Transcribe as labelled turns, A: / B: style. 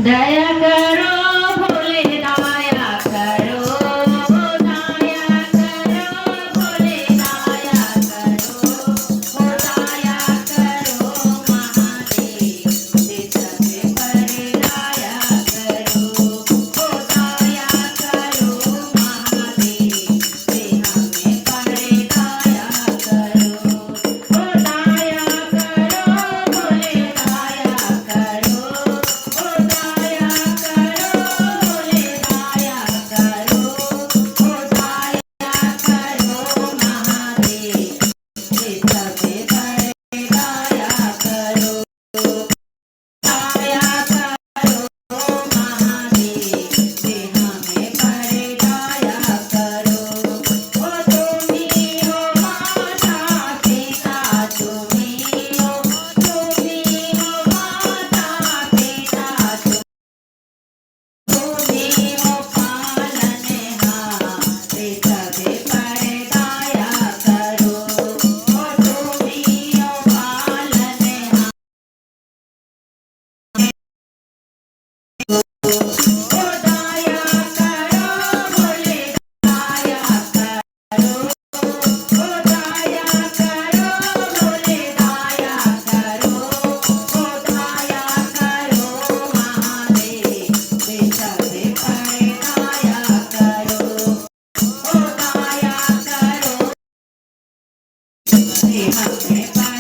A: दया करो भोले दया करो, दया करो भोले दया करो, दया करो महादेव देश पे पर दया करो, दया करो महादेव देह में पर दया करो, दया करो भोले दया करो, दया करो भोले दया करो, दया करो महादेव देश पे पर दया करो, दया करो महादेव देह में पर दया करो, तुम्ही हो माता पिता, तुम्ही हो माता पिता, तुम्ही हो पालनहार देश पे पर दया करो, तुम्ही हो पालनहार दया करो भोले दया करो, दया करो भोले दया करो, दया करो महादेव देश पे पर दया करो, दया करो देह पे पर